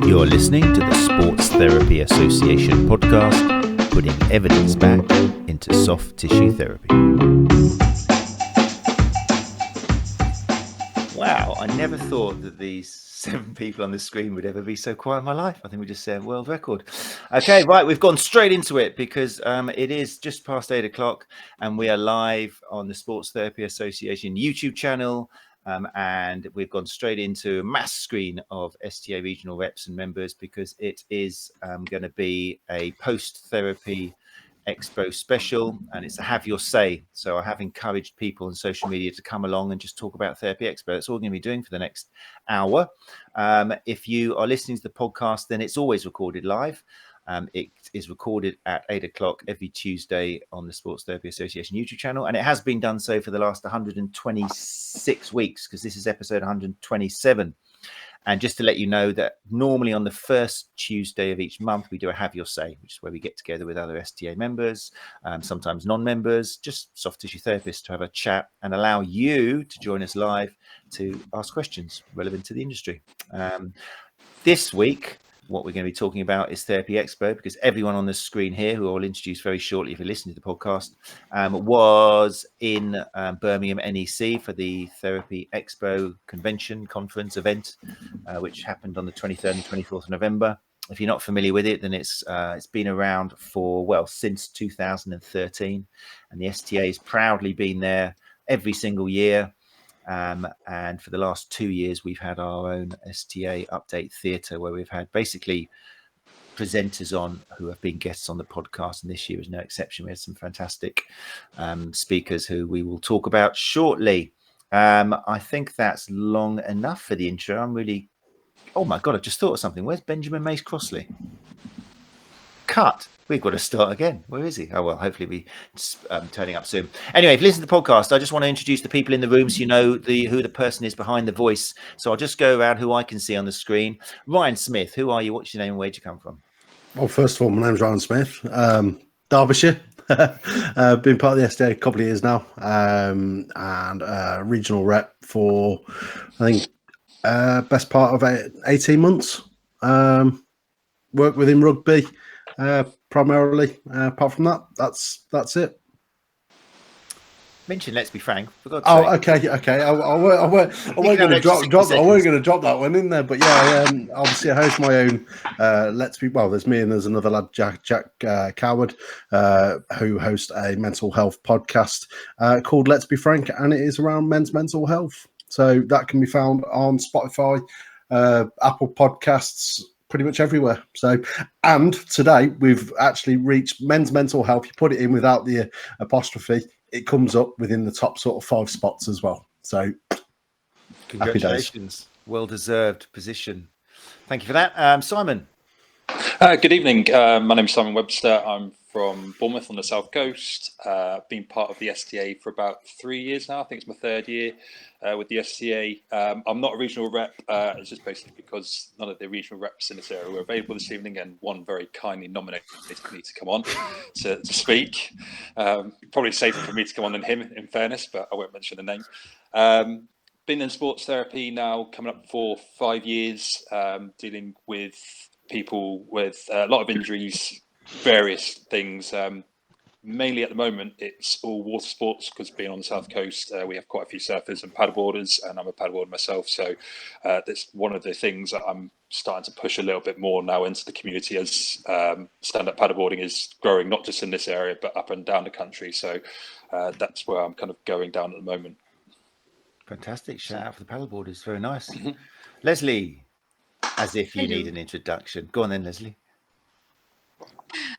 You're listening to the Sports Therapy Association podcast, putting evidence back into soft tissue therapy. Wow, I never thought that these 7 people on the screen would ever be so quiet in my life. I think we just set a world record. Okay, right, we've gone straight into it because it is just past 8 o'clock and we are live on the Sports Therapy Association YouTube channel. And we've gone straight into a mass screen of STA regional reps and members because it is going to be a post-therapy expo special, and it's a have your say. So I have encouraged people on social media to come along and just talk about Therapy Expo. That's all we're going to be doing for the next hour. If you are listening to the podcast, then it's always recorded live. It is recorded at 8 o'clock every Tuesday on the Sports Therapy Association YouTube channel, and it has been done so for the last 126 weeks because this is episode 127. And just to let you know that normally on the first Tuesday of each month, we do a Have Your Say, which is where we get together with other STA members, sometimes non-members, just soft tissue therapists to have a chat and allow you to join us live to ask questions relevant to the industry. This week, what we're going to be talking about is Therapy Expo, because everyone on the screen here, who I'll introduce very shortly if you're listening to the podcast, was in Birmingham NEC for the Therapy Expo convention conference event, which happened on the 23rd and 24th of November. If you're not familiar with it, then it's been around for, since 2013, and the STA has proudly been there every single year. And for the last 2 years, we've had our own STA Update Theatre where we've had basically presenters on who have been guests on the podcast. And this year was no exception. We had some fantastic speakers who we will talk about shortly. I think that's long enough for the intro. Oh my God, I just thought of something. Where's Benjamin Mace Crossley? Cut. We've got to start again. Where is he? Oh, well, hopefully we turning up soon. Anyway, if you listen to the podcast, I just want to introduce the people in the room so you know who the person is behind the voice. So I'll just go around who I can see on the screen. Ryan Smith, who are you? What's your name and where'd you come from? Well, first of all, my name's Ryan Smith, Derbyshire. Been part of the STA a couple of years now, and regional rep for, I think, best part of 18 months. Work within rugby. Primarily, apart from that, that's it. Mention Let's Be Frank. For God's sake. Okay. I weren't going to drop that one in there, but yeah, obviously I host my own. There's me and there's another lad, Jack Coward, who host a mental health podcast called Let's Be Frank, and it is around men's mental health. So that can be found on Spotify, Apple Podcasts, pretty much everywhere. So, and today we've actually reached men's mental health. You put it in without the apostrophe, it comes up within the top sort of 5 spots as well. So, congratulations, well-deserved position. Thank you for that, Simon. Good evening. My name is Simon Webster. I'm from Bournemouth on the south coast. Been part of the STA for about 3 years now. I think it's my 3rd year with the STA. I'm not a regional rep. It's just basically because none of the regional reps in this area were available this evening, and one very kindly nominated me to come on to speak. Probably safer for me to come on than him, in fairness, but I won't mention the name. Been in sports therapy now coming up for 5 years, dealing with people with a lot of injuries, various things. Mainly at the moment, it's all water sports because being on the south coast, we have quite a few surfers and paddleboarders, and I'm a paddleboarder myself. So that's one of the things that I'm starting to push a little bit more now into the community as stand-up paddleboarding is growing, not just in this area, but up and down the country. So that's where I'm kind of going down at the moment. Fantastic. Shout out for the paddleboarders. Very nice. Mm-hmm. Leslie, as if you need an introduction. Go on then, Leslie.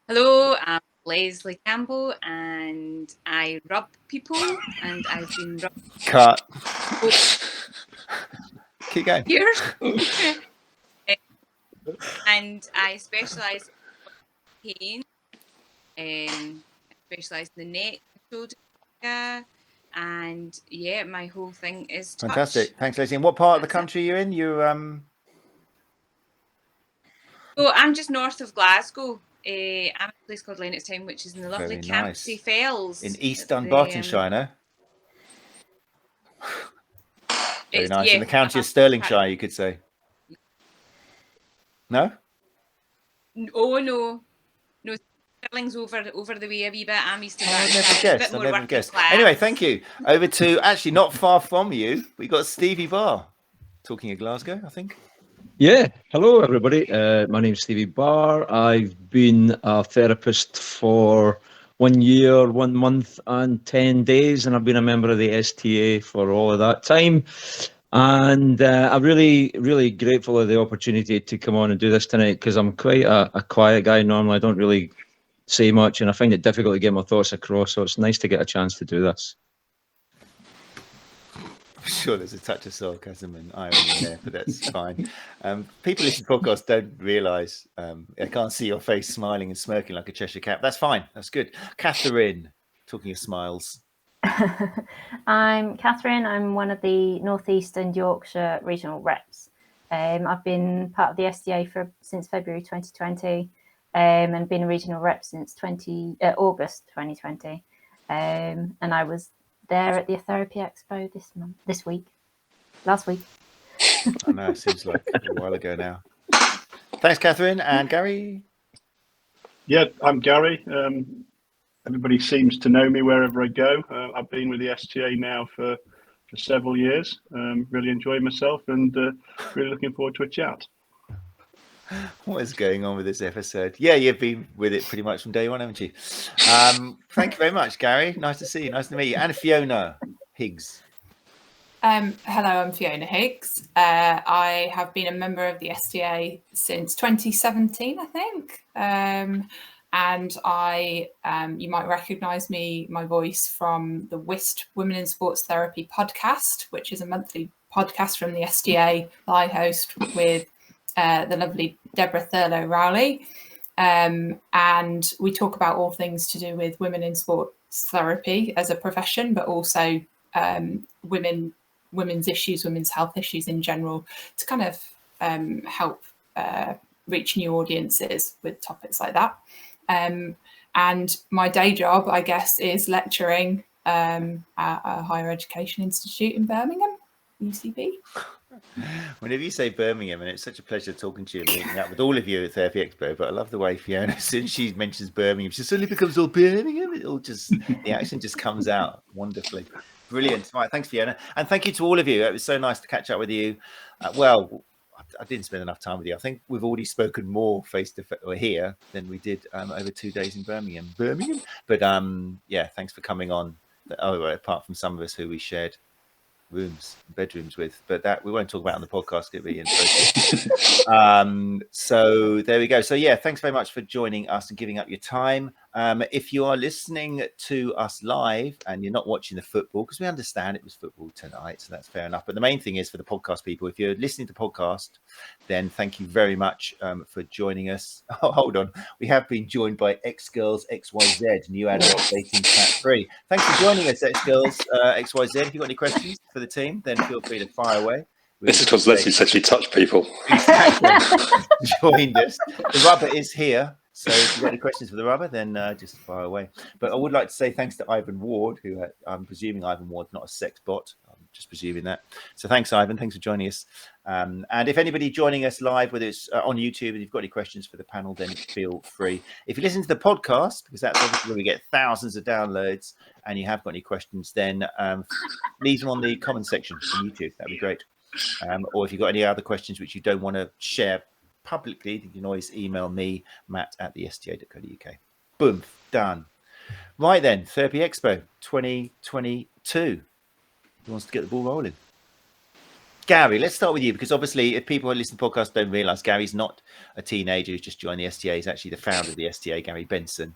Hello, I'm Leslie Campbell, and I rub people, and I've been rubbing. Cut. Keep going. Here. And I specialise in pain. I specialise in the neck, shoulder area, and yeah, my whole thing is touch. Fantastic. Thanks, Leslie. And what part of the country you're in? So I'm just north of Glasgow. I'm at a place called Lennoxtown, which is in the lovely Campsie Fells. In East Dunbartonshire, no? Very nice. In the county of Stirlingshire, you could say. No? Oh no, no. Stirling's over the way a wee bit. I'm used to I that. would never It's a guess. bit I more never working guessed. class. Anyway, thank you. Over to actually not far from you. We got Stevie Barr, talking of Glasgow, I think. Yeah, hello everybody. My name's Stevie Barr. I've been a therapist for 1 year, 1 month, and 10 days, and I've been a member of the STA for all of that time. And I'm really, really grateful of the opportunity to come on and do this tonight, because I'm quite a quiet guy normally. I don't really say much, and I find it difficult to get my thoughts across. So it's nice to get a chance to do this. I'm sure there's a touch of sarcasm and irony in there, but that's fine. People listening to podcasts don't realise, I can't see your face smiling and smirking like a Cheshire cat. That's fine. That's good. Catherine, talking of smiles. I'm Catherine. I'm one of the North East and Yorkshire regional reps. I've been part of the STA since February 2020 and been a regional rep since August 2020. And I was there at the Therapy Expo last week. I know, it seems like a while ago now. Thanks, Catherine. And Gary? Yeah, I'm Gary. Everybody seems to know me wherever I go. I've been with the STA now for several years. Really enjoying myself and really looking forward to a chat. What is going on with this episode? Yeah, you've been with it pretty much from day one, haven't you? Thank you very much, Gary. Nice to see you. Nice to meet you. And Fiona Higgs. Hello, I'm Fiona Higgs. I have been a member of the STA since 2017, I think. And I, you might recognise my voice from the WIST Women in Sports Therapy podcast, which is a monthly podcast from the STA that I host with the lovely Deborah Thurlow Rowley. And we talk about all things to do with women in sports therapy as a profession, but also women's issues, women's health issues in general, to kind of help reach new audiences with topics like that. And my day job, I guess, is lecturing at a higher education institute in Birmingham, UCB. Whenever you say Birmingham, and it's such a pleasure talking to you, meeting up with all of you at Therapy Expo, but I love the way Fiona, as soon as she mentions Birmingham, she suddenly becomes all Birmingham. It all just, the accent just comes out wonderfully. Brilliant. Right, thanks, Fiona. And thank you to all of you. It was so nice to catch up with you. Well, I didn't spend enough time with you. I think we've already spoken more face to face here than we did over 2 days in Birmingham. But yeah, thanks for coming on. Oh, apart from some of us who we shared bedrooms with, but that we won't talk about on the podcast. It'll be in so there we go. So yeah, thanks very much for joining us and giving up your time. If you are listening to us live and you're not watching the football, because we understand it was football tonight, so that's fair enough, but the main thing is for the podcast people, if you're listening to the podcast, then thank you very much for joining us. Oh, hold on, we have been joined by X Girls XYZ, new adult dating chat 3. Thanks for joining us, X Girls XYZ. If you've got any questions for the team, then feel free to fire away. This is because Leslie said she touched people. Exactly. Joined us. The rubber is here. So if you've got any questions for the rubber, then just fire away. But I would like to say thanks to Ivan Ward, who I'm presuming Ivan Ward's not a sex bot. I'm just presuming that. So thanks, Ivan. Thanks for joining us. And if anybody joining us live, whether it's on YouTube, and you've got any questions for the panel, then feel free. If you listen to the podcast, because that's obviously where we get thousands of downloads, and you have got any questions, then leave them on the comment section on YouTube. That'd be great. Or if you've got any other questions which you don't want to share publicly, you can always email me, matt@thesta.co.uk. Boom, done. Right then, Therapy Expo 2022. Who wants to get the ball rolling? Gary, let's start with you, because obviously if people who listen to podcasts don't realise, Gary's not a teenager who's just joined the STA. He's actually the founder of the STA, Gary Benson.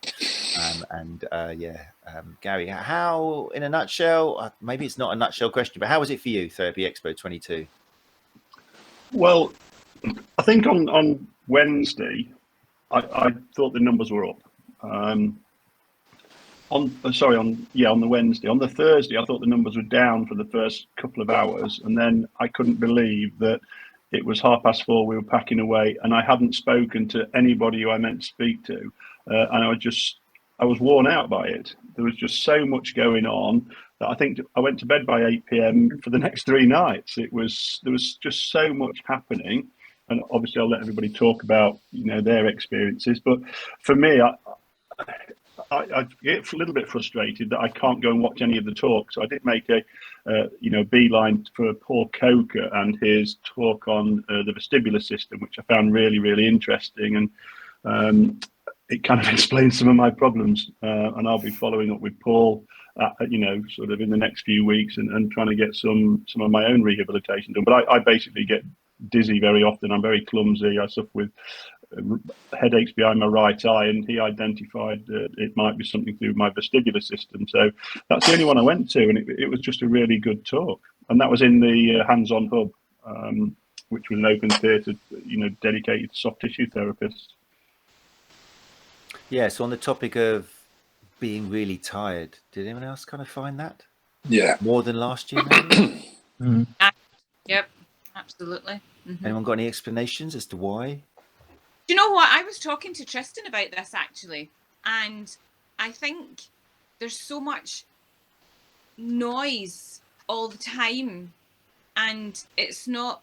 Gary, how, in a nutshell, maybe it's not a nutshell question, but how was it for you, Therapy Expo 22? Well, I think on Wednesday, I thought the numbers were up. On the Wednesday. On the Thursday, I thought the numbers were down for the first couple of hours, and then I couldn't believe that it was 4:30. We were packing away, and I hadn't spoken to anybody who I meant to speak to, and I was worn out by it. There was just so much going on that I think I went to bed by 8 p.m. for the next 3 nights. There was just so much happening. and obviously I'll let everybody talk about, you know, their experiences. But for me, I get a little bit frustrated that I can't go and watch any of the talks. So I did make a, you know, beeline for Paul Coker and his talk on the vestibular system, which I found really, really interesting. And it kind of explains some of my problems. And I'll be following up with Paul, you know, sort of in the next few weeks and trying to get some of my own rehabilitation done. But I basically get dizzy very often. I'm very clumsy. I suffer with headaches behind my right eye, and he identified that it might be something through my vestibular system. So that's the only one I went to, and it was just a really good talk. And that was in the hands-on hub, which was an open theatre, you know, dedicated to soft tissue therapists. Yeah, so on the topic of being really tired, did anyone else kind of find that? Yeah. More than last year, maybe? Yep, absolutely. Mm-hmm. Anyone got any explanations as to why? Do you know what? I was talking to Tristan about this actually, and I think there's so much noise all the time, and it's not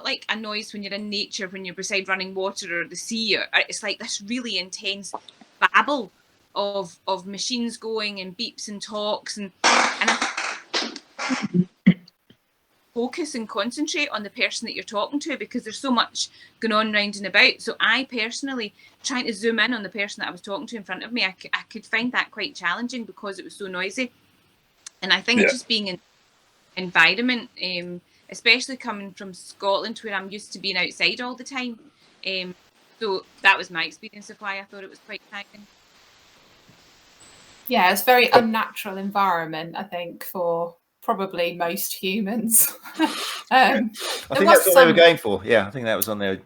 like a noise when you're in nature, when you're beside running water or the sea. It's like this really intense babble of machines going and beeps and talks, and focus and concentrate on the person that you're talking to, because there's so much going on round and about. So I personally, trying to zoom in on the person that I was talking to in front of me, I could find that quite challenging because it was so noisy. And I think just being in environment, especially coming from Scotland where I'm used to being outside all the time, so that was my experience of why I thought it was quite tiring. Yeah, it's a very unnatural environment, I think, for probably most humans. I think that's what they were going for. Yeah, I think that was on there.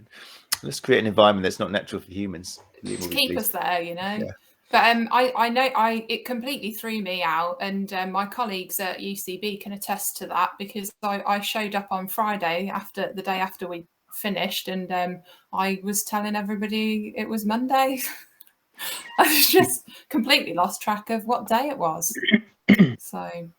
Let's create an environment that's not natural for humans to keep us there, you know. Yeah. But I know it completely threw me out, and my colleagues at UCB can attest to that, because I showed up on Friday the day after we finished, and I was telling everybody it was Monday. I just completely lost track of what day it was. So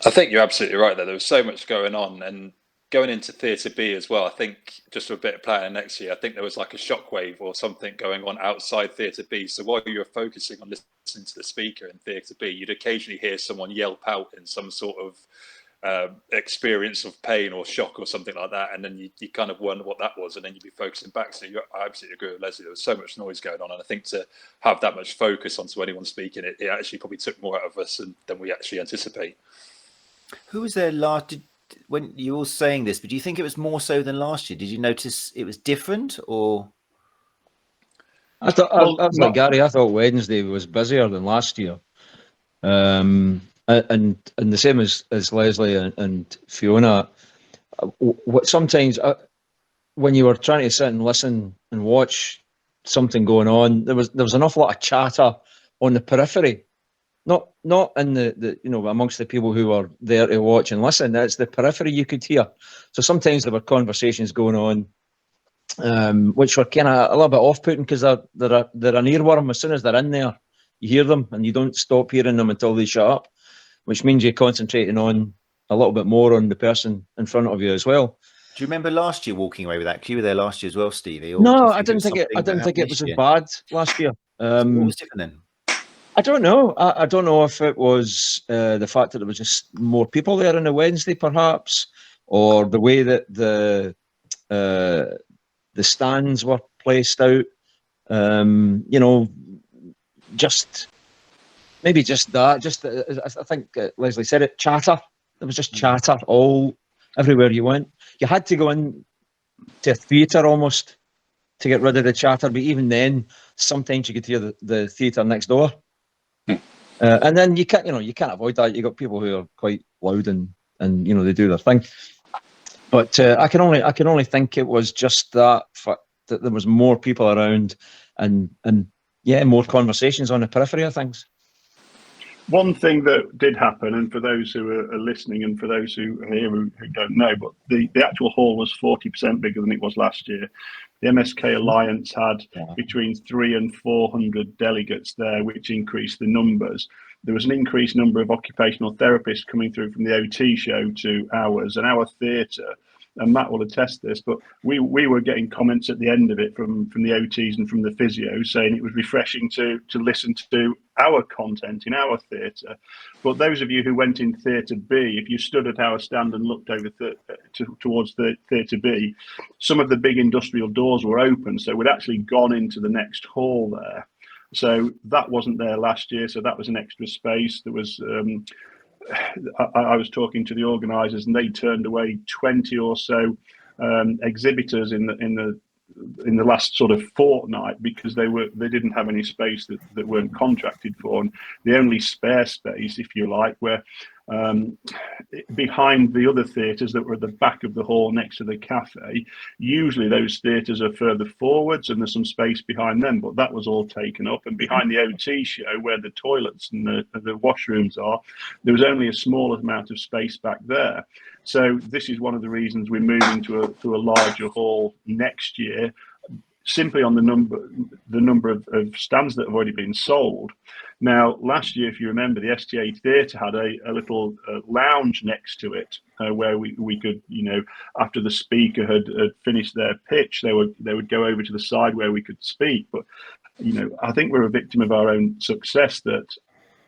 I think you're absolutely right there. There was so much going on, and going into Theatre B as well. I think just for a bit of planning next year, I think there was like a shockwave or something going on outside Theatre B. So while you were focusing on listening to the speaker in Theatre B, you'd occasionally hear someone yelp out in some sort of experience of pain or shock or something like that, and then you kind of wonder what that was, and then you'd be focusing back. So I absolutely agree with Leslie. There was so much noise going on, and I think to have that much focus onto anyone speaking, it actually probably took more out of us than we actually anticipate. Who was there last? When you were all saying this, but do you think it was more so than last year? Did you notice it was different, or? I was like Gary. I thought Wednesday was busier than last year, and the same as Leslie and Fiona. What sometimes when you were trying to sit and listen and watch something going on, there was an awful lot of chatter on the periphery. Not in the you know, amongst the people who were there to watch and listen. It's the periphery you could hear. So sometimes there were conversations going on, which were kind of a little bit off-putting, because they're an earworm. As soon as they're in there, you hear them, and you don't stop hearing them until they shut up, which means you're concentrating on a little bit more on the person in front of you as well. Do you remember last year walking away with that? Because you were there last year as well, Stevie. No, I didn't think it was as bad last year. What was different then? I don't know. I don't know if it was the fact that there was just more people there on a Wednesday, perhaps, or the way that the stands were placed out. You know, just maybe just that. Just I think Leslie said it. Chatter. There was just chatter everywhere you went. You had to go in to a theatre almost to get rid of the chatter, but even then, sometimes you could hear the theatre next door. And then you can't avoid that. You got people who are quite loud and you know, they do their thing. But I can only think it was just that fact that there was more people around, and yeah, more conversations on the periphery of things. One thing that did happen, and for those who are listening and for those who are here who don't know, but the actual hall was 40% bigger than it was last year. The MSK Alliance had between 300 and 400 delegates there, which increased the numbers. There was an increased number of occupational therapists coming through from the OT show to ours, and our theatre and Matt will attest this, but we were getting comments at the end of it from the OTs and from the physios saying it was refreshing to listen to our content in our theatre. But those of you who went in Theatre B, if you stood at our stand and looked over towards the Theatre B, some of the big industrial doors were open, so we'd actually gone into the next hall there. So that wasn't there last year, so that was an extra space. There was I was talking to the organisers, and they turned away 20 or so exhibitors in the last sort of fortnight because they didn't have any space that weren't contracted for, and the only spare space, if you like, were behind the other theatres that were at the back of the hall next to the cafe. Usually those theatres are further forwards and there's some space behind them, but that was all taken up. And behind the OT show, where the toilets and the washrooms are, there was only a small amount of space back there. So this is one of the reasons we're moving to a larger hall next year, simply on the number of stands that have already been sold. Now, last year, if you remember, the STA Theatre had a little lounge next to it where we could, you know, after the speaker had finished their pitch, they would go over to the side where we could speak. But, you know, I think we're a victim of our own success that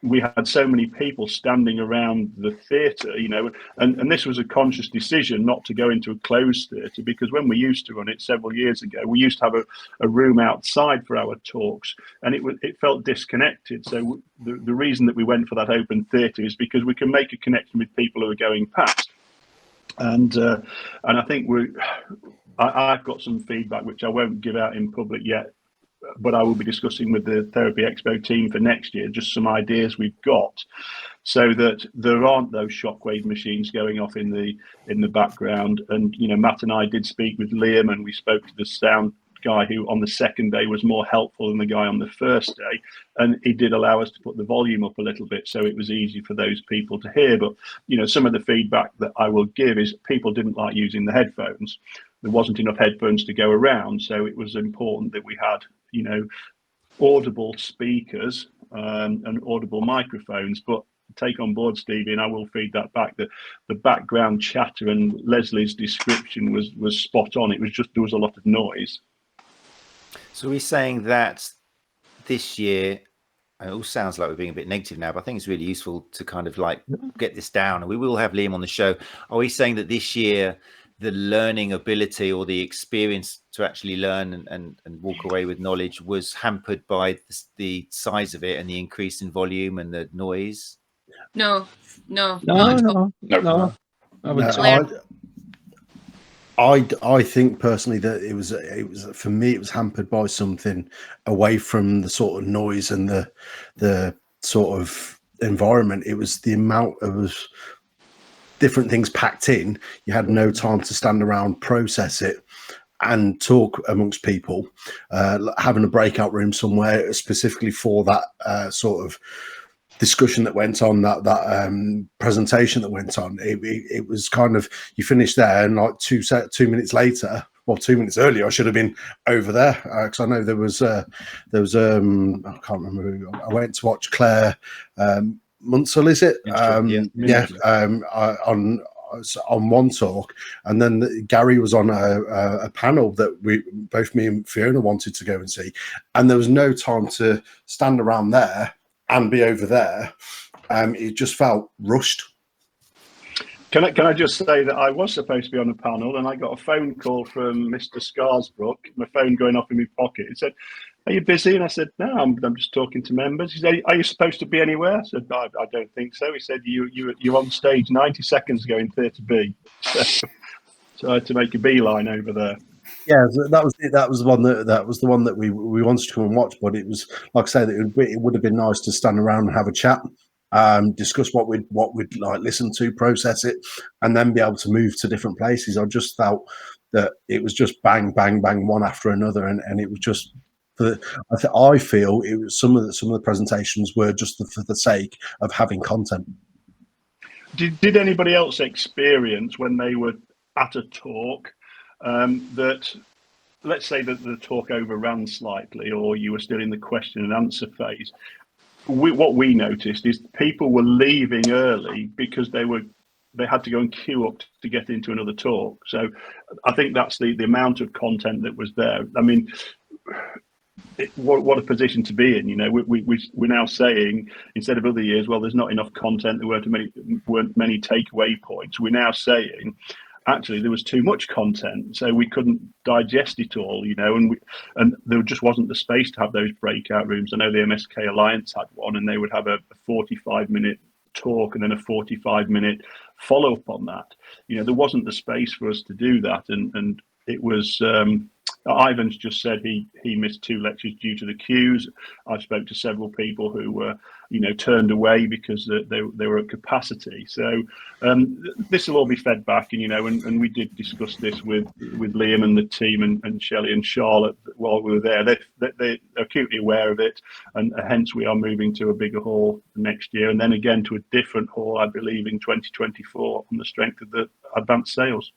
we had so many people standing around the theatre, you know, and this was a conscious decision not to go into a closed theatre, because when we used to run it several years ago, we used to have a room outside for our talks, and it felt disconnected. So the reason that we went for that open theatre is because we can make a connection with people who are going past. And I think I've got some feedback which I won't give out in public yet, but I will be discussing with the Therapy Expo team for next year, just some ideas we've got, so that there aren't those shockwave machines going off in the background. And, you know, Matt and I did speak with Liam, and we spoke to the sound guy who on the second day was more helpful than the guy on the first day, and he did allow us to put the volume up a little bit, so it was easy for those people to hear. But, you know, some of the feedback that I will give is people didn't like using the headphones. There wasn't enough headphones to go around, so it was important that we had, you know, audible speakers and audible microphones. But take on board, Stevie, and I will feed that back, that the background chatter and Leslie's description was spot on. It was just, there was a lot of noise. So we're saying that this year, and it all sounds like we're being a bit negative now, but I think it's really useful to kind of like get this down, and we will have Liam on the show. Are we saying that this year the learning ability or the experience to actually learn and walk away with knowledge was hampered by the size of it and the increase in volume and the noise? No. I think personally that it was for me, it was hampered by something away from the sort of noise and the sort of environment. It was the amount of different things packed in. You had no time to stand around, process it, and talk amongst people. Having a breakout room somewhere specifically for that sort of discussion that went on, that presentation that went on. It was kind of, you finished there, and like 2 minutes later, well, 2 minutes earlier, I should have been over there, because I know there was I can't remember who, I went to watch Claire Munsell, is it? On one talk, and then Gary was on a panel that both me and Fiona wanted to go and see, and there was no time to stand around there and be over there. It just felt rushed. Can I just say that I was supposed to be on a panel, and I got a phone call from Mr. Scarsbrook, my phone going off in my pocket. He said, "Are you busy?" And I said, "No, I'm just talking to members." He said, "Are you supposed to be anywhere?" I said, I don't think so. He said, you're on stage 90 seconds ago in Theatre B. So I had to make a beeline over there. Yeah, that was it. That was the one that we wanted to come and watch, but it was, like I said, it would have been nice to stand around and have a chat, discuss what we'd like listen to, process it, and then be able to move to different places. I just felt that it was just bang, bang, bang, one after another, and it was just. I feel it was some of the presentations were just for the sake of having content. Did anybody else experience when they were at a talk that, let's say that the talk overran slightly, or you were still in the question and answer phase? What we noticed is people were leaving early because they were they had to go and queue up to get into another talk. So I think that's the amount of content that was there. I mean, what a position to be in. You know, we're now saying, instead of other years, well, there's not enough content, there weren't many takeaway points. We're now saying, actually, there was too much content, so we couldn't digest it all, you know, and there just wasn't the space to have those breakout rooms. I know the MSK Alliance had one, and they would have a 45-minute talk and then a 45-minute follow-up on that. You know, there wasn't the space for us to do that, and it was Ivan's just said he missed 2 lectures due to the queues. I spoke to several people who were, you know, turned away because they were at capacity. So this will all be fed back, and you know, and we did discuss this with Liam and the team and Shelley and Charlotte while we were there. They're acutely aware of it, and hence we are moving to a bigger hall next year, and then again to a different hall, I believe, in 2024 on the strength of the advanced sales.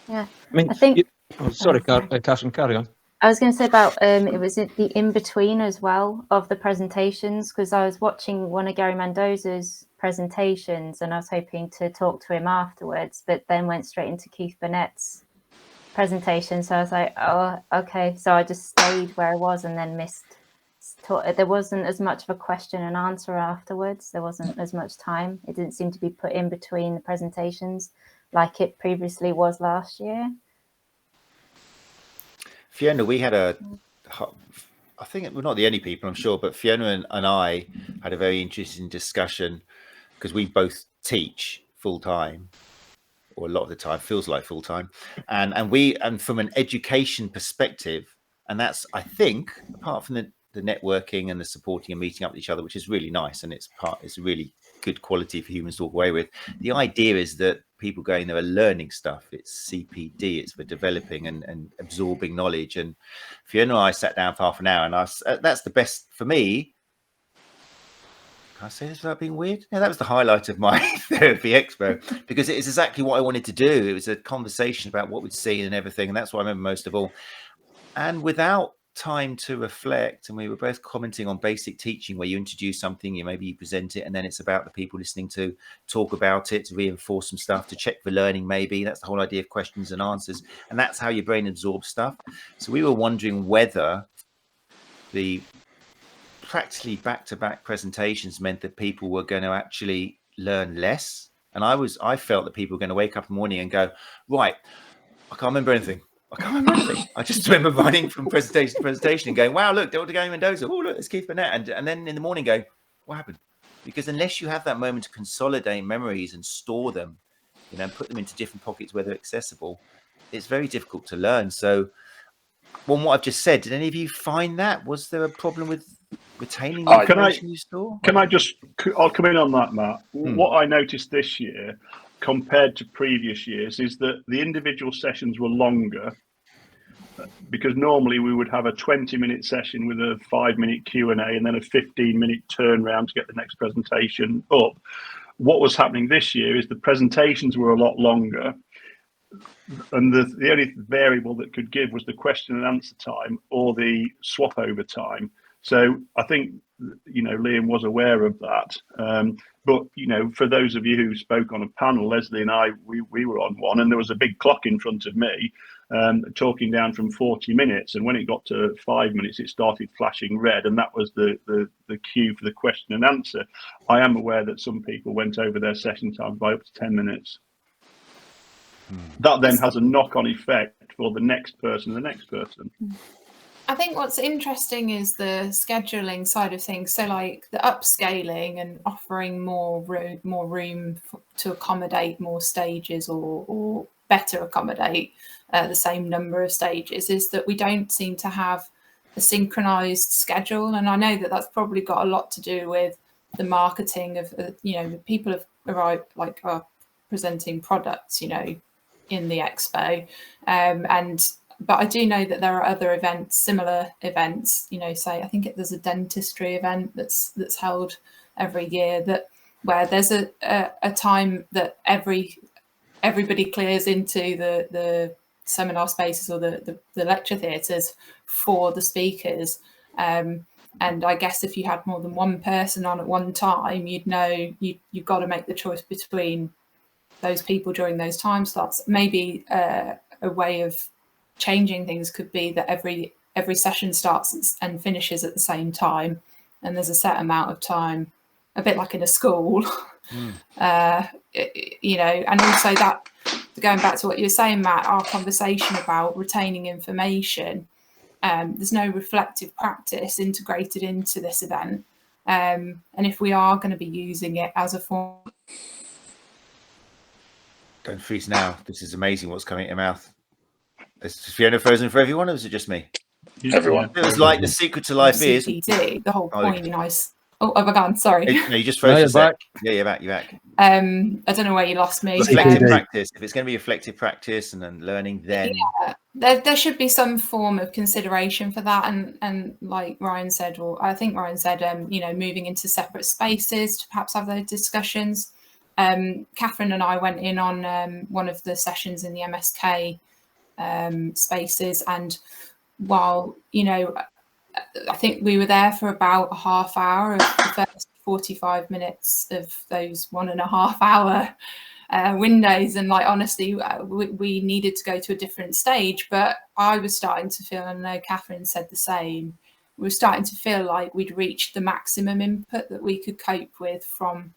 Yeah, I mean, I think. Sorry, Catherine, carry on. I was going to say about it was the in-between as well of the presentations, because I was watching one of Gary Mendoza's presentations and I was hoping to talk to him afterwards, but then went straight into Keith Burnett's presentation. So I was like, oh, okay. So I just stayed where I was and then missed. There wasn't as much of a question and answer afterwards. There wasn't as much time. It didn't seem to be put in between the presentations like it previously was last year. Fiona, we had I think we're not the only people, I'm sure, but Fiona and I had a very interesting discussion because we both teach full time, or a lot of the time feels like full time, and from an education perspective, and that's, I think, apart from the networking and the supporting and meeting up with each other, which is really nice, and it's a really good quality for humans to walk away with. The idea is that people going there are learning stuff. It's CPD, it's for developing and absorbing knowledge. And Fiona and I sat down for half an hour, and that's the best for me. Can I say this without being weird? Yeah, that was the highlight of my Therapy Expo, because it is exactly what I wanted to do. It was a conversation about what we'd seen and everything, and that's what I remember most of all. And without time to reflect, and we were both commenting on basic teaching, where you introduce something, maybe you present it, and then it's about the people listening to talk about it, to reinforce some stuff, to check for learning. Maybe that's the whole idea of questions and answers, and that's how your brain absorbs stuff. So we were wondering whether the practically back-to-back presentations meant that people were going to actually learn less. And I felt that people were going to wake up in the morning and go, right, I can't remember anything. I just remember running from presentation to presentation and going, wow, look, Dr. Gary Mendoza. Oh, look, it's Keith Burnett. And then in the morning going, what happened? Because unless you have that moment to consolidate memories and store them, you know, and put them into different pockets where they're accessible, it's very difficult to learn. So, well, what I've just said, did any of you find that? Was there a problem with retaining the information you store? I'll come in on that, Matt. What I noticed this year compared to previous years is that the individual sessions were longer, because normally we would have a 20-minute session with a 5-minute Q&A and then a 15-minute turnaround to get the next presentation up. What was happening this year is the presentations were a lot longer, and the only variable that could give was the question and answer time or the swap over time. So I think, you know, Liam was aware of that. But, you know, for those of you who spoke on a panel, Leslie and I, we were on one, and there was a big clock in front of me talking down from 40 minutes. And when it got to 5 minutes, it started flashing red. And that was the cue for the question and answer. I am aware that some people went over their session time by up to 10 minutes. That then has a knock-on effect for the next person and the next person. I think what's interesting is the scheduling side of things. So like the upscaling and offering more room to accommodate more stages or better accommodate the same number of stages, is that we don't seem to have a synchronized schedule. And I know that that's probably got a lot to do with the marketing of, you know, people have arrived, like are presenting products, you know, in the expo. But I do know that there are other events, similar events, you know, say, I think there's a dentistry event that's held every year where there's a time that everybody clears into the seminar spaces or the lecture theatres for the speakers. And I guess if you had more than one person on at one time, you'd know you've got to make the choice between those people during those time slots. Maybe a way of changing things could be that every session starts and finishes at the same time, and there's a set amount of time, a bit like in a school. You know, and also that, going back to what you were saying, Matt, our conversation about retaining information, there's no reflective practice integrated into this event, and if we are going to be using it as a form, don't freeze now. This is amazing what's coming out your mouth. Is Fiona frozen for everyone, or is it just me? Everyone. It was like the secret to life is CPD, the whole point. Oh, I've gone. Sorry. No, you just froze. Back. Yeah, you're back. You're back. I don't know where you lost me. Reflective practice. If it's going to be reflective practice and then learning, then there should be some form of consideration for that. And like Ryan said, or I think Ryan said, you know, moving into separate spaces to perhaps have those discussions. Catherine and I went in on one of the sessions in the MSK spaces, and while, you know, I think we were there for about a half hour of the first 45 minutes of those 1.5 hour windows, and like honestly we needed to go to a different stage, but I was starting to feel, and I know Catherine said the same, we were starting to feel like we'd reached the maximum input that we could cope with from,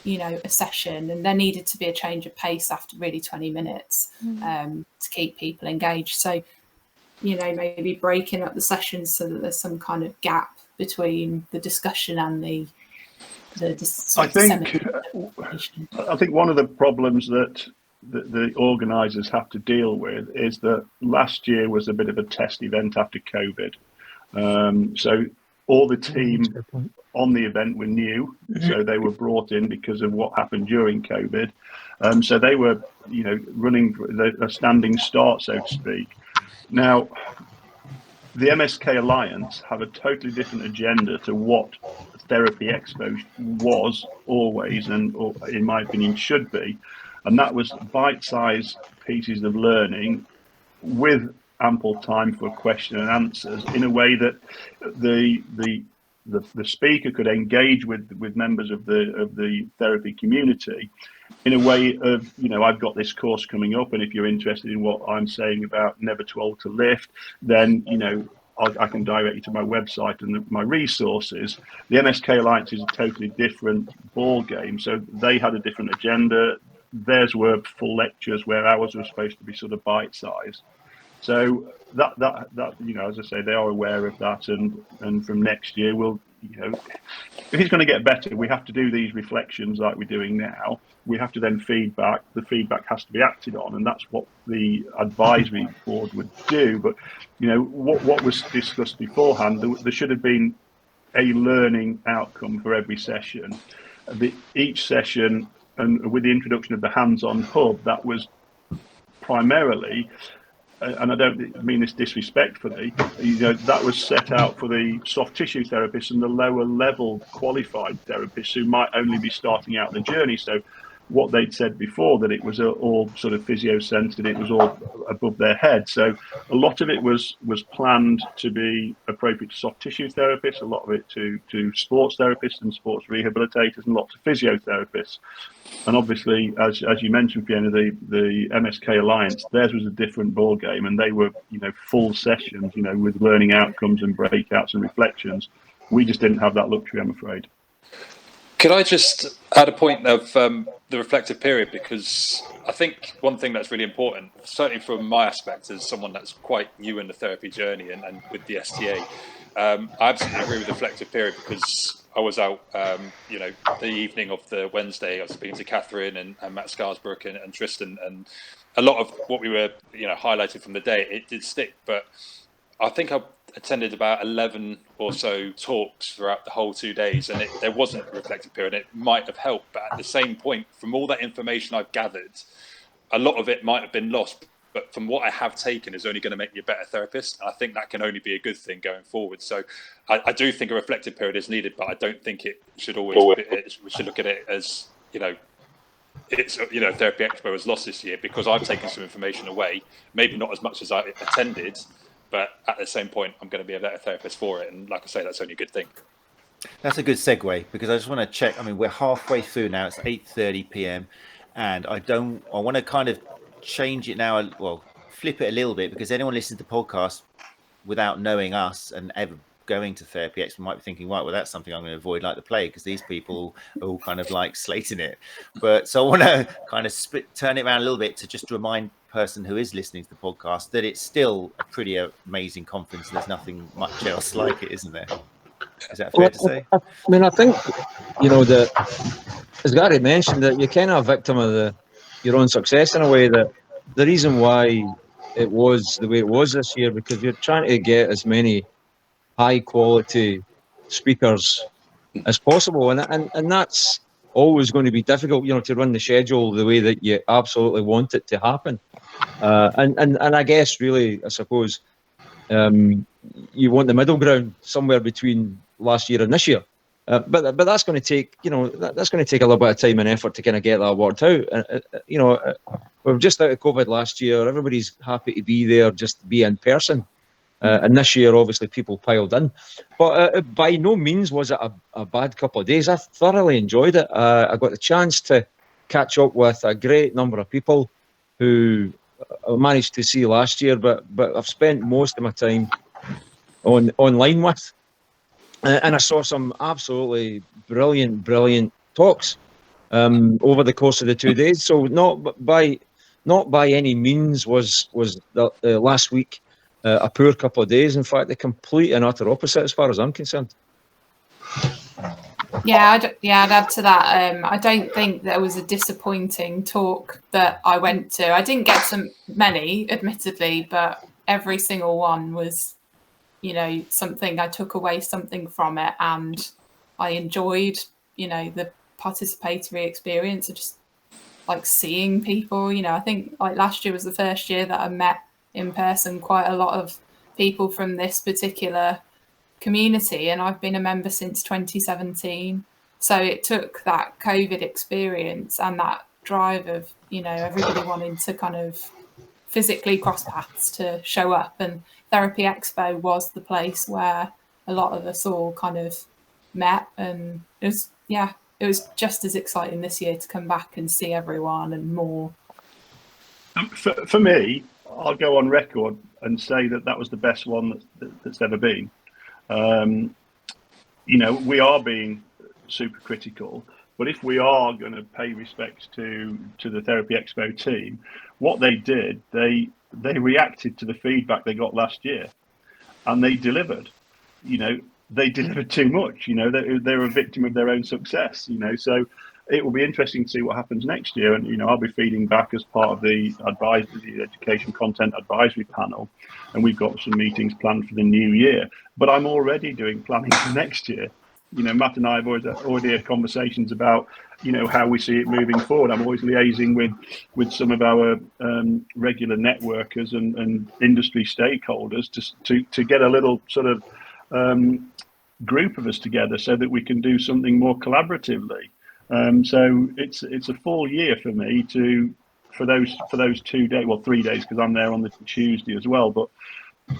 you know, a session, and there needed to be a change of pace after really 20 minutes to keep people engaged. So, you know, maybe breaking up the sessions so that there's some kind of gap between the discussion and the I think one of the problems that the organisers have to deal with is that last year was a bit of a test event after COVID. So all the team on the event were new, so they were brought in because of what happened during COVID. So they were, you know, running a standing start, so to speak. Now, the MSK Alliance have a totally different agenda to what Therapy Expo was always, and or in my opinion should be, and that was bite-sized pieces of learning with ample time for question and answers, in a way that the speaker could engage with members of the therapy community in a way of, you know, I've got this course coming up, and if you're interested in what I'm saying about never too old to lift, then, you know, I can direct you to my website and my resources. The MSK Alliance is a totally different ball game, so they had a different agenda. Theirs were full lectures, where ours were supposed to be sort of bite-sized. So that you know, as I say, they are aware of that, and from next year we'll, you know, if it's going to get better, we have to do these reflections like we're doing now. We have to then feedback. The feedback has to be acted on, and that's what the advisory board would do. But, you know, what was discussed beforehand, there should have been a learning outcome for every session. Each session, and with the introduction of the hands-on hub, that was primarily, and I don't mean this disrespectfully, you know, that was set out for the soft tissue therapists and the lower level qualified therapists who might only be starting out the journey. So what they'd said before, that it was all sort of physio-centered, it was all above their head. So a lot of it was planned to be appropriate to soft tissue therapists, a lot of it to sports therapists and sports rehabilitators, and lots of physiotherapists. And obviously, as you mentioned, Fiona, the MSK Alliance, theirs was a different ball game, and they were, you know, full sessions, you know, with learning outcomes and breakouts and reflections. We just didn't have that luxury, I'm afraid. Could I just add a point of the reflective period? Because I think one thing that's really important, certainly from my aspect as someone that's quite new in the therapy journey and with the STA, I absolutely agree with the reflective period, because I was out, you know, the evening of the Wednesday, I was speaking to Catherine and Matt Scarsbrook and Tristan, and a lot of what we were, you know, highlighted from the day, it did stick. But I think I attended about 11 or so talks throughout the whole 2 days, and there wasn't a reflective period. It might have helped, but at the same point, from all that information I've gathered, a lot of it might have been lost, but from what I have taken is only going to make me a better therapist. I think that can only be a good thing going forward. So I do think a reflective period is needed, but I don't think it should always be, we should look at it as, you know, it's, you know, Therapy Expo has lost this year because I've taken some information away, maybe not as much as I attended, but at the same point, I'm going to be a better therapist for it. And like I say, that's only a good thing. That's a good segue, because I just want to check. I mean, we're halfway through now. It's 8:30 p.m. and I want to kind of change it now. Well, flip it a little bit, because anyone listening to the podcast without knowing us and ever going to Therapy Expo might be thinking, right, well, that's something I'm going to avoid like the plague, because these people are all kind of like slating it. But so I want to kind of turn it around a little bit to just remind person who is listening to the podcast that it's still a pretty amazing conference. There's nothing much else like it, isn't there? Is that fair to say? I mean, I think, you know, that as Gary mentioned, that you're kind of a victim of your own success in a way. That the reason why it was the way it was this year, because you're trying to get as many high quality speakers as possible, and that's always going to be difficult, you know, to run the schedule the way that you absolutely want it to happen. And I guess really, I suppose, you want the middle ground somewhere between last year and this year. But that's going to take, you know, that's going to take a little bit of time and effort to kind of get that worked out. You know, we're just out of COVID last year. Everybody's happy to be there, just to be in person. And this year, obviously, people piled in. But by no means was it a bad couple of days. I thoroughly enjoyed it. I got the chance to catch up with a great number of people who I managed to see last year, but I've spent most of my time online with. And I saw some absolutely brilliant talks over the course of the 2 days. So not by any means was the last week a poor couple of days. In fact, the complete and utter opposite, as far as I'm concerned. Yeah, I'd add to that. I don't think there was a disappointing talk that I went to. I didn't get so many, admittedly, but every single one was, you know, something I took away something from it, and I enjoyed, you know, the participatory experience of just like seeing people. You know, I think like last year was the first year that I met in person quite a lot of people from this particular community, and I've been a member since 2017. So it took that COVID experience and that drive of, you know, everybody wanting to kind of physically cross paths to show up, and Therapy Expo was the place where a lot of us all kind of met, and it was just as exciting this year to come back and see everyone and more. For me, I'll go on record and say that was the best one that's ever been. You know, we are being super critical, but if we are going to pay respects to the Therapy Expo team, what they did, they reacted to the feedback they got last year, and they delivered. You know, they delivered too much. You know, they're a victim of their own success. You know, so it will be interesting to see what happens next year. And you know, I'll be feeding back as part of the education content advisory panel, and we've got some meetings planned for the new year. But I'm already doing planning for next year. You know, Matt and I have already had conversations about, you know, how we see it moving forward. I'm always liaising with some of our regular networkers and industry stakeholders to get a little sort of group of us together so that we can do something more collaboratively. So it's a full year for me for those 2 days, well, 3 days, because I'm there on the Tuesday as well. But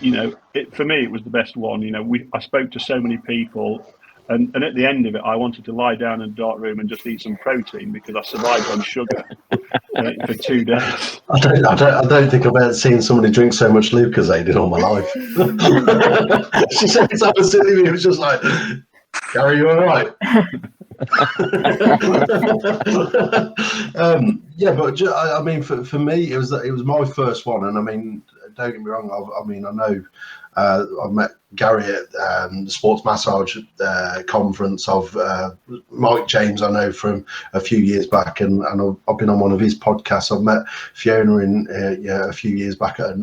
you know, for me, it was the best one. You know, I spoke to so many people. And at the end of it, I wanted to lie down in a dark room and just eat some protein, because I survived on sugar for 2 days. I don't think I've ever seen somebody drink so much Lucozade in all my life. She said it's absolutely. It was just like, Gary, you all right? Yeah, but I mean, for me, it was my first one, and I mean, don't get me wrong. I know I've met Gary at the Sports Massage conference of Mike James, I know from a few years back, and I've been on one of his podcasts. I've met Fiona in a few years back at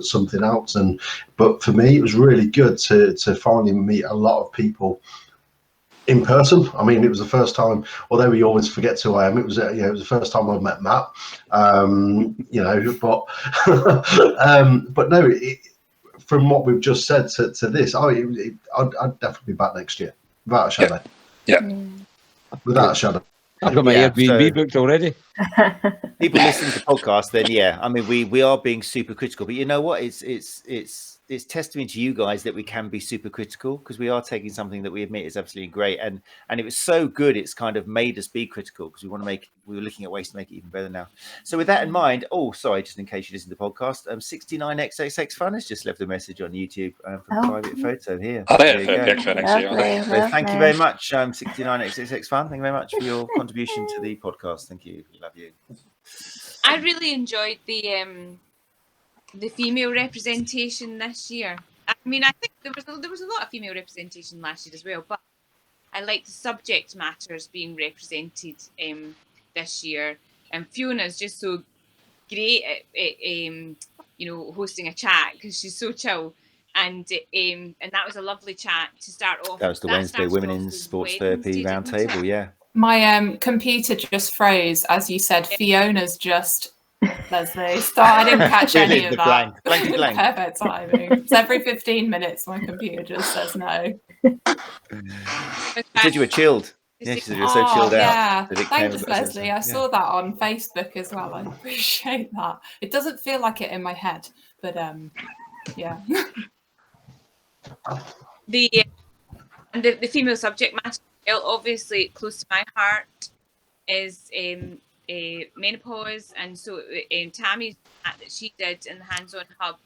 something else, but for me, it was really good to finally meet a lot of people in person. I mean, it was the first time, although we always forget who I am, it was the first time I've met Matt. You know, but no. From what we've just said to this, I'd definitely be back next year, without a shadow. Yeah. Without a shadow. I've got my Airbnb booked already. people listen to podcasts, then yeah, I mean, we are being super critical, but you know what? It's testament to you guys that we can be super critical, because we are taking something that we admit is absolutely great, and it was so good, it's kind of made us be critical, because we were looking at ways to make it even better now. So with that in mind, sorry, just in case you listen to the podcast, 69XXX Fun has just left a message on YouTube for a private photo here. Oh, There you go. Lovely. Thank you very much, 69XXX Fun. Thank you very much for your contribution to the podcast. Thank you. We love you. I really enjoyed the female representation this year. I mean, I think there was a lot of female representation last year as well, but I like the subject matters being represented this year. And Fiona's just so great at hosting a chat, because she's so chill. And that was a lovely chat to start off. That was the Wednesday Women in Sports Therapy Roundtable, yeah. My computer just froze as you said Fiona's just Leslie. So I didn't catch any of that. Blank. Perfect timing. So every 15 minutes my computer just says no. You said you were chilled. Yeah, she said you were so chilled out. Yeah, thanks, Leslie. I saw that on Facebook as well. I appreciate that. It doesn't feel like it in my head, but yeah. The female subject matter, obviously close to my heart, is menopause, and so Tammy's chat that she did in the Hands-On Hub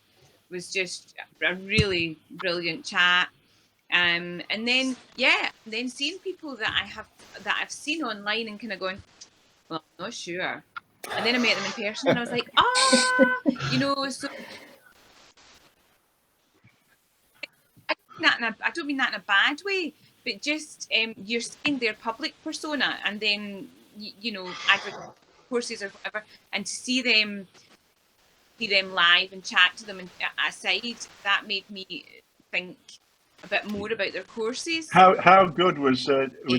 was just a really brilliant chat. And then seeing people that I've seen online and kind of going, well, I'm not sure. And then I met them in person and I was like, so I don't mean that in a bad way, but just you're seeing their public persona, and then either courses or whatever, and to see them live and chat to them and aside, that made me think a bit more about their courses. How good was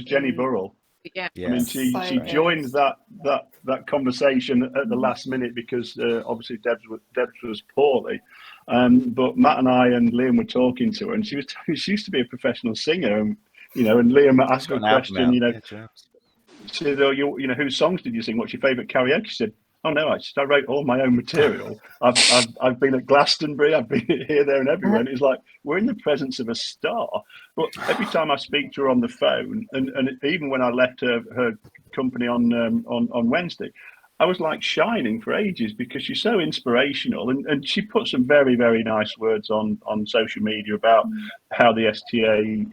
Jenny Burrell? Yeah. I mean, she joined that conversation at the last minute, because obviously Debs was poorly, but Matt and I and Liam were talking to her, and she used to be a professional singer, and Liam asked her a question, she said, whose songs did you sing? What's your favourite karaoke? She said, oh no, I wrote all my own material. I've been at Glastonbury, I've been here, there, and everywhere. And it's like, we're in the presence of a star. But every time I speak to her on the phone, and even when I left her company on Wednesday, I was like shining for ages, because she's so inspirational, and she put some very, very nice words on social media about how the STA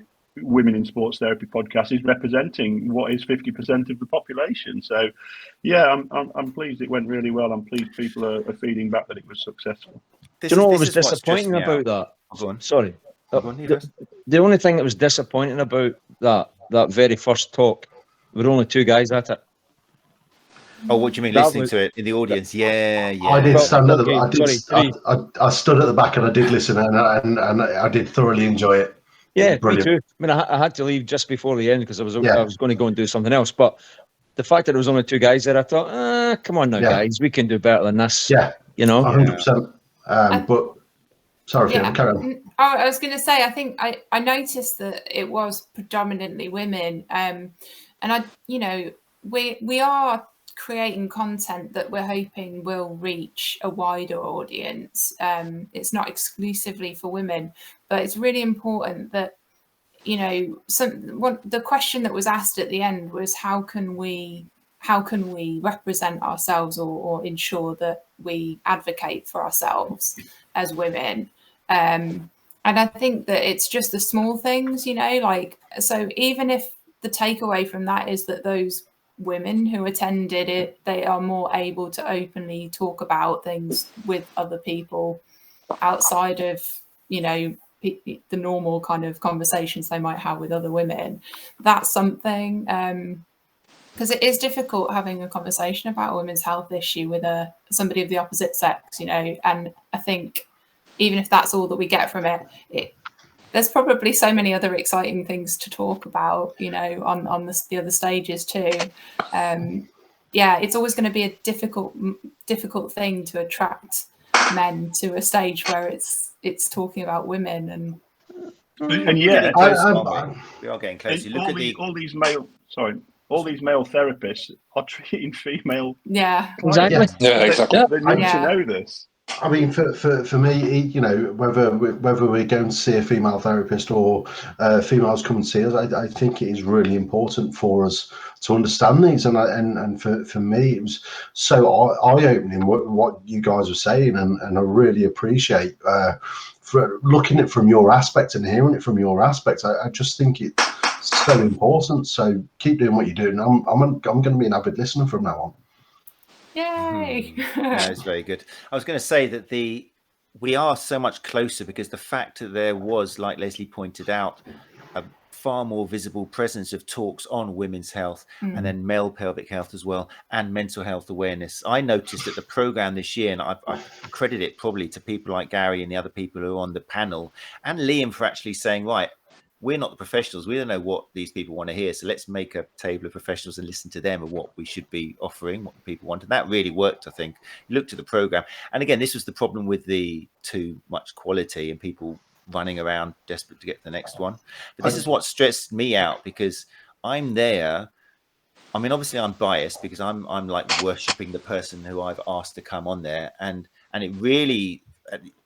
Women in Sports Therapy podcast is representing what is 50% of the population. So yeah, I'm pleased it went really well. I'm pleased people are feeding back that it was successful. Do you know what was disappointing about that? Sorry. The only thing that was disappointing about that very first talk, there were only two guys at it. Oh, what do you mean, listening to it in the audience? Yeah. I did stand at the. I stood at the back and I did listen, and I did thoroughly enjoy it. Yeah, me too. I mean, I had to leave just before the end because I was going to go and do something else. But the fact that there was only two guys there, I thought, come on now, guys, we can do better than this. Yeah, 100%. But sorry, carry on. I was going to say, I think I noticed that it was predominantly women, and we are creating content that we're hoping will reach a wider audience. It's not exclusively for women, but it's really important that the question that was asked at the end was how can we represent ourselves or ensure that we advocate for ourselves as women. And I think that it's just the small things, so even if the takeaway from that is that those women who attended it, they are more able to openly talk about things with other people outside of the normal kind of conversations they might have with other women. That's something, because it is difficult having a conversation about a women's health issue with somebody of the opposite sex, and I think even if that's all that we get from it, there's probably so many other exciting things to talk about, on the other stages too. It's always going to be a difficult thing to attract men to a stage where it's talking about women and yeah, we are getting close. You look at all these male. Sorry. all these male therapists are treating female. Yeah. Exactly. Yeah, exactly. They need Yeah. to know this. I mean, for me, you know, whether we're going to see a female therapist or females come and see us, I think it is really important for us to understand these. And for me, it was so eye-opening what you guys were saying, and I really appreciate for looking at it from your aspect and hearing it from your aspect. I just think it's so important. So keep doing what you're doing. I'm going to be an avid listener from now on. Yay. That is very good. I was going to say that we are so much closer because the fact that there was, like Leslie pointed out, a far more visible presence of talks on women's health and then male pelvic health as well, and mental health awareness. I noticed that the program this year, and I credit it probably to people like Gary and the other people who are on the panel, and Liam for actually saying, right, we're not the professionals. We don't know what these people want to hear. So let's make a table of professionals and listen to them and what we should be offering, what the people want. And that really worked, I think. You looked at the program. And again, this was the problem with the too much quality and people running around desperate to get to the next one. But this is what stressed me out, because I'm there. I mean, obviously I'm biased because I'm like worshipping the person who I've asked to come on there. And it really,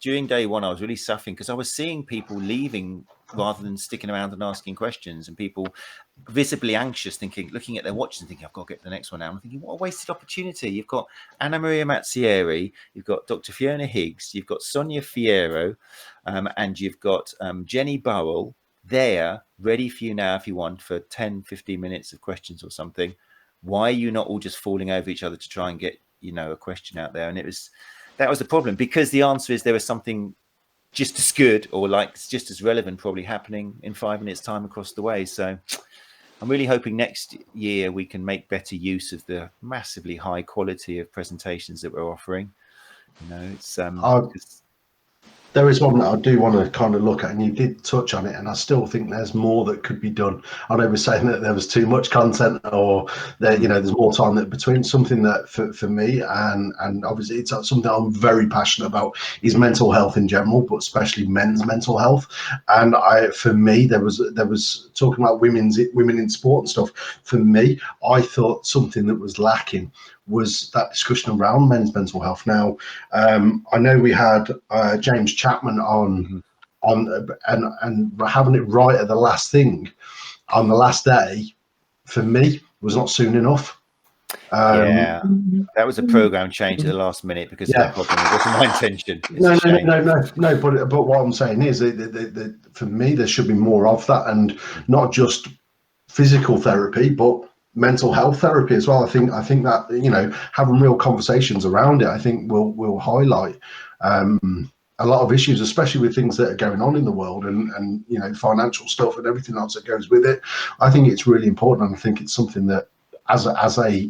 during day one, I was really suffering because I was seeing people leaving rather than sticking around and asking questions, and people visibly anxious, looking at their watches and thinking, I've got to get to the next one now. I'm thinking, what a wasted opportunity. You've got Anna Maria Mazzieri, you've got Dr. Fiona Higgs, you've got Sonia Fierro, and you've got Jenny Burrell there ready for you now if you want for 10, 15 minutes of questions or something. Why are you not all just falling over each other to try and get, you know, a question out there? And that was the problem, because the answer is there was something just as good or like just as relevant probably happening in 5 minutes time across the way. So I'm really hoping next year we can make better use of the massively high quality of presentations that we're offering. You know, it's there is one that I do want to kind of look at, and you did touch on it, and I still think there's more that could be done. I know we're saying that there was too much content, or that, you know, there's more time between. Something that for me, and obviously it's something I'm very passionate about, is mental health in general, but especially men's mental health. And for me, there was talking about women in sport and stuff. For me, I thought something that was lacking was that discussion around men's mental health. Now, I know we had James Chapman on and having it right at the last thing on the last day, for me, was not soon enough. Yeah, that was a program change at the last minute because of that problem. It wasn't my intention. No. But what I'm saying is that for me, there should be more of that, and not just physical therapy, but mental health therapy as well. I think that, you know, having real conversations around it, I think will highlight a lot of issues, especially with things that are going on in the world, and you know, financial stuff and everything else that goes with it. I think it's really important, and I think it's something that as a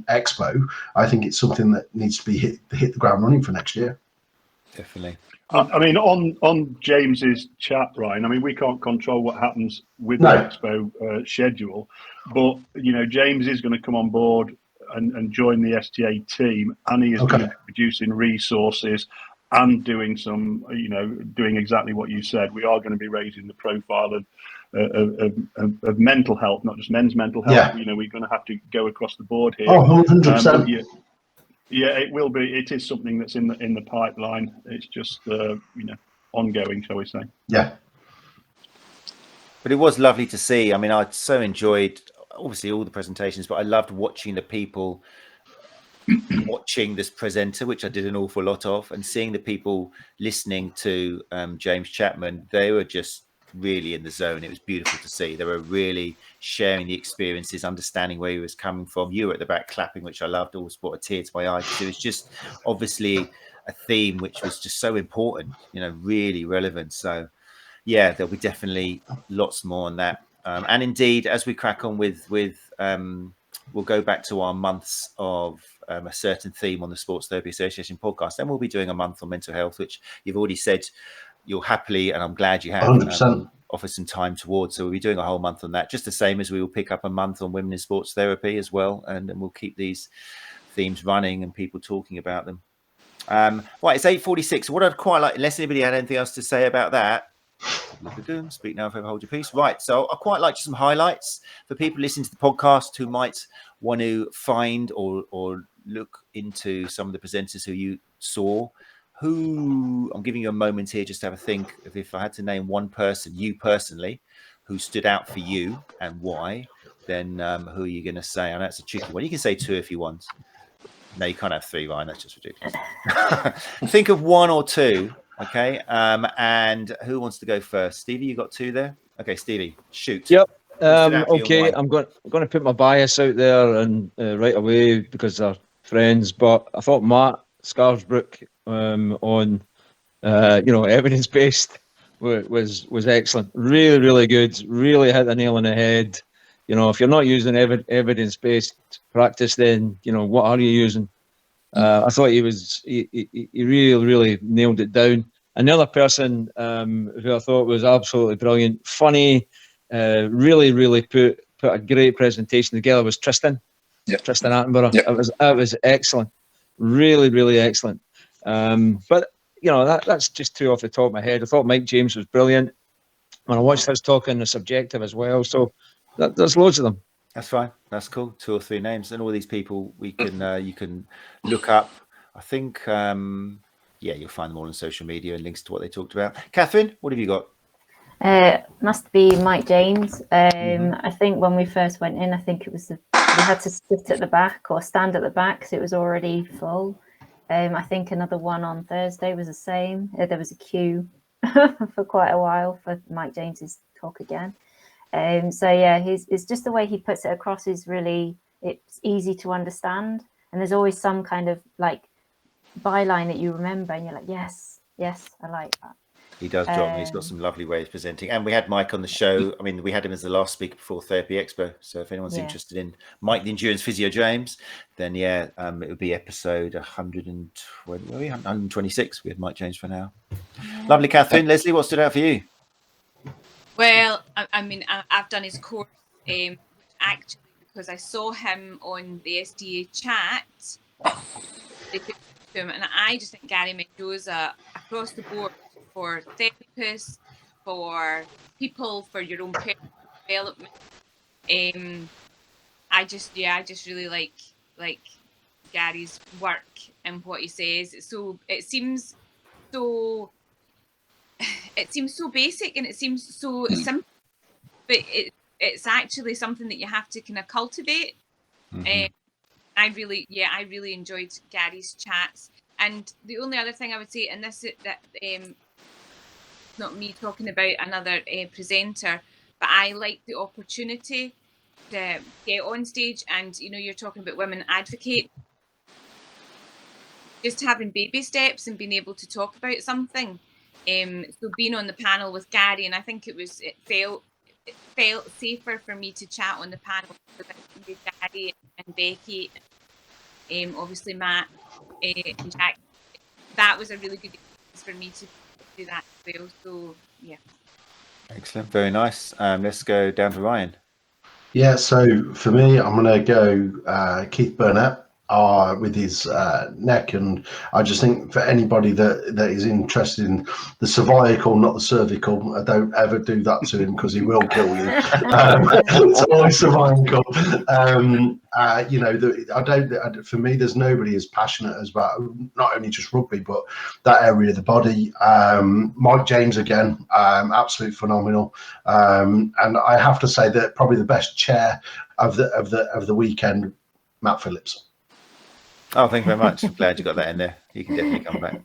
expo, I think it's something that needs to be hit the ground running for next year. Definitely. I mean, on James's chat, Ryan, I mean, we can't control what happens with the expo schedule, but, you know, James is going to come on board and join the STA team, and he is going to be producing resources and doing some, you know, doing exactly what you said. We are going to be raising the profile of mental health, not just men's mental health. Yeah. You know, we're going to have to go across the board here. Oh, 100%. Yeah, it will be. It is something that's in the pipeline. It's just you know, ongoing, shall we say? Yeah. But it was lovely to see. I mean, I so enjoyed obviously all the presentations, but I loved watching the people watching this presenter, which I did an awful lot of, and seeing the people listening to James Chapman. They were just really in the zone. It was beautiful to see. They were really sharing the experiences, understanding where he was coming from. You were at the back clapping, which I loved. Always brought a tear to my eye, because it was just obviously a theme which was just so important, you know, really relevant. So yeah, there'll be definitely lots more on that. And indeed, as we crack on with we'll go back to our months of a certain theme on the Sports Therapy Association podcast. Then we'll be doing a month on mental health, which you've already said you'll happily, and I'm glad you have, offer some time towards. So we'll be doing a whole month on that, just the same as we will pick up a month on women in sports therapy as well. And we'll keep these themes running and people talking about them. Right, it's 8:46. What I'd quite like, unless anybody had anything else to say about that, Speak now, forever hold your peace. Right, so I quite like just some highlights for people listening to the podcast who might want to find or look into some of the presenters who you saw. Who, I'm giving you a moment here just to have a think of, if I had to name one person, you personally, who stood out for you and why, then who are you going to say? I know it's a tricky one. You can say two if you want. No, you can't have three, Ryan. That's just ridiculous. Think of one or two. Okay. And who wants to go first? Stevie, you got two there? Okay, Stevie, shoot. Yep. Okay, I'm going to put my bias out there and right away because they're friends. But I thought Matt Scarsbrook on evidence based was excellent. Really, really good. Really hit the nail on the head. If you're not using evidence based practice, then what are you using? I thought he really, really nailed it down. Another person who I thought was absolutely brilliant, funny, really, really put a great presentation together was Tristan. Yep. Tristan Attenborough. Yep. That was excellent. Really, really excellent. But that's just two off the top of my head. I thought Mike James was brilliant. When I watched his talk on the subjective as well, so there's loads of them. That's fine. That's cool. Two or three names, and all these people we can you can look up. I think you'll find them all on social media and links to what they talked about. Catherine, what have you got? Must be Mike James. I think when we first went in, I think it was we had to sit at the back or stand at the back because it was already full. I think another one on Thursday was the same. There was a queue for quite a while for Mike James's talk again. It's just the way he puts it across is really, it's easy to understand, and there's always some kind of like byline that you remember and you're like, yes, I like that. He does, John. He's got some lovely ways of presenting. And we had Mike on the show. I mean, we had him as the last speaker before Therapy Expo. So if anyone's interested in Mike, the Endurance Physio James, then it would be episode 126. We had Mike James for now. Lovely, Catherine. Leslie, what stood out for you? Well, I mean, I've done his course actually because I saw him on the STA chat. And I just think Gary Mendoza across the board for therapists, for people, for your own personal development. I just really like Gary's work and what he says. So it seems so basic and it seems so simple, but it's actually something that you have to kind of cultivate. I really enjoyed Gary's chats. And the only other thing I would say, and this that not me talking about another presenter, but I like the opportunity to get on stage and you're talking about women advocate, just having baby steps and being able to talk about something. So being on the panel with Gary, and I think it felt safer for me to chat on the panel with Gary and Becky, obviously Matt and Jack. That was a really good experience for me to do that as well. So yeah. Excellent, very nice. Let's go down to Ryan. Yeah, so for me, I'm going to go Keith Burnett with his neck, and I just think for anybody that is interested in the cervical, not the cervical, don't ever do that to him because he will kill you. It's always cervical. For me, there's nobody as passionate as about not only just rugby but that area of the body. Mike James again, absolutely phenomenal, and I have to say that probably the best chair of the weekend, Matt Phillips. Oh, thank you very much. I'm glad you got that in there. You can definitely come back.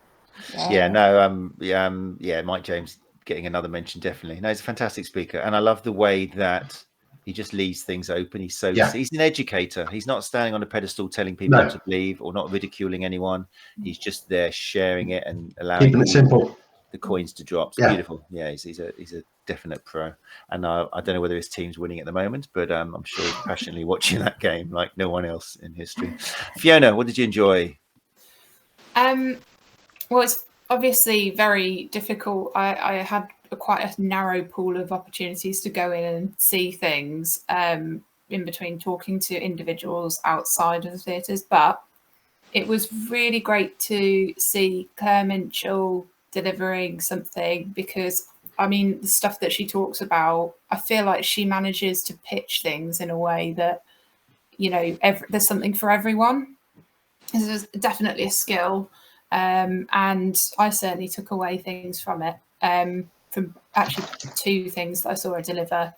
Mike James getting another mention, definitely. No, he's a fantastic speaker, and I love the way that he just leaves things open. He's an educator. He's not standing on a pedestal telling people what to believe or not ridiculing anyone. He's just there sharing it and allowing keeping it simple. The coins to drop. It's beautiful. Yeah, he's a definite pro. And I don't know whether his team's winning at the moment, but I'm sure he's passionately watching that game like no one else in history. Fiona, what did you enjoy? Well, it's obviously very difficult. I had quite a narrow pool of opportunities to go in and see things in between talking to individuals outside of the theatres, but it was really great to see Claire Minchell delivering something, because I mean, the stuff that she talks about, I feel like she manages to pitch things in a way that, you know, there's something for everyone. This is definitely a skill, and I certainly took away things from it. From actually 2 things that I saw her deliver.